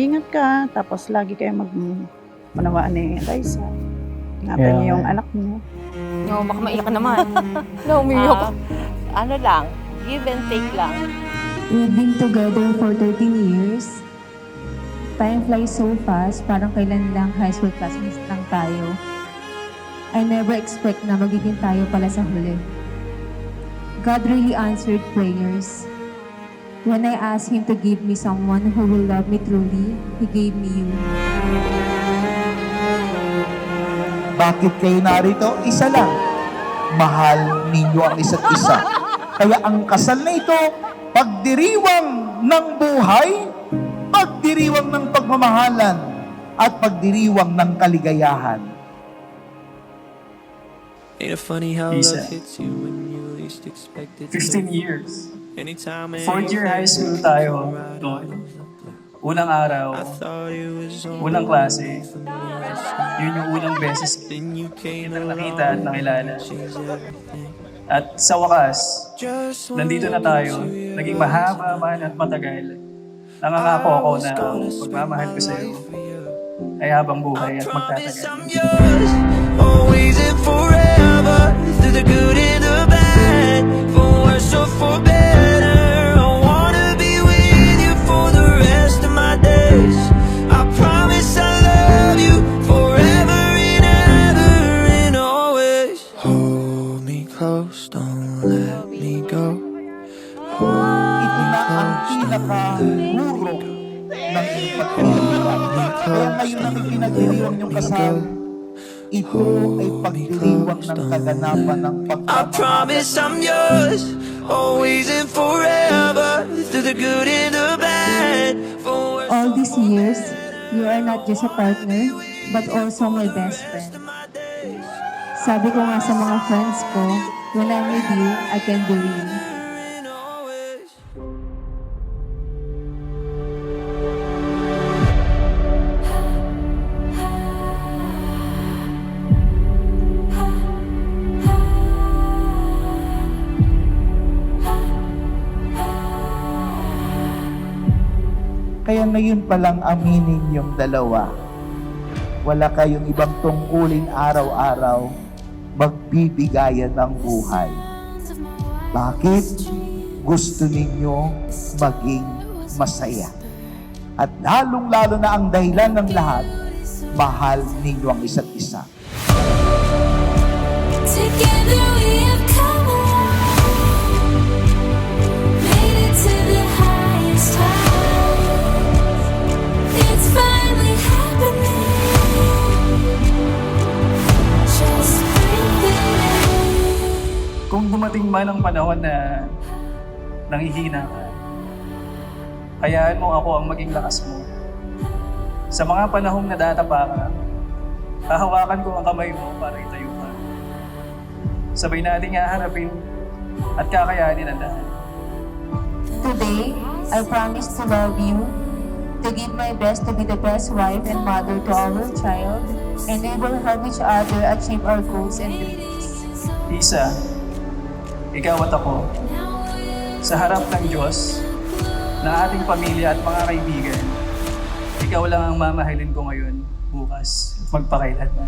mag-ingat ka, tapos lagi kayo manawaan ni Liza. Ingatan niyo yung anak niyo. No, baka maiyak ka naman. No, umiyak. Ano lang, give and take lang. We've been together for 13 years. Time flies so fast, parang kailan lang high school classmates lang tayo. I never expect na magiging tayo pala sa huli. God really answered prayers. When I asked Him to give me someone who will love me truly, He gave me you. Bakit kayo narito? Isa lang. Mahal ninyo ang isa't isa. Kaya ang kasal na ito, pagdiriwang ng buhay, pagdiriwang ng pagmamahalan, at pagdiriwang ng kaligayahan. Ain't it funny how Isa. love hits you when you least expect it? 15 years. Anytime, Fourth year high school tayo doon. Unang araw, I thought it was unang klase. Yun yung unang beses then you came kitang along, nakita at nakilala. changed everything. At sa wakas, Just nandito na tayo. Naging mahaba man at matagal. Nangangako ako na pagmamahal ko sa'yo ay habang buhay at promise magtatagal. I'm yours, always and forever, through the good and the bad, for worse or for better. I wanna be with you for the rest of my days. I promise I love you forever and ever and always. Hold me close, don't let me go. Ito na ang pinaka-guro ng iyong pagdiriwang. Kaya ngayon ang ipinagdiriwang niyong kasal, ito ay pagdiriwang ng kaganapan ng I pagmamahal. promise I'm yours, always and forever, through the good and the bad. For All these years, you are not just a partner, but also my best friend. Sabi ko nga sa mga friends ko, when I'm with you, I can be real. and always. Kaya ngayon palang aminin yung dalawa. Wala kayong ibang tungkulin araw-araw, magbibigayan ng buhay. Bakit? Gusto ninyo maging masaya. At lalong-lalo na ang dahilan ng lahat, mahal ninyo ang isa't isa. Together we have come along, made it to the highest heights. It's finally happening. Just breathe in. Kung dumating man ang panahon na nanghihina ka, hayaan mo ako ang maging lakas mo. Sa mga panahong nadatapa ka, hahawakan ko ang kamay mo para itayo ka. Sabay nating haharapin at kakayanin ang lahat. Today, I promise to love you, to give my best to be the best wife and mother to our child, and we will help each other achieve our goals and dreams. Isa, ikaw at ako, sa harap ng Diyos, ng ating pamilya at mga kaibigan, ikaw lang ang mamahalin ko ngayon, bukas, at magpakailanman.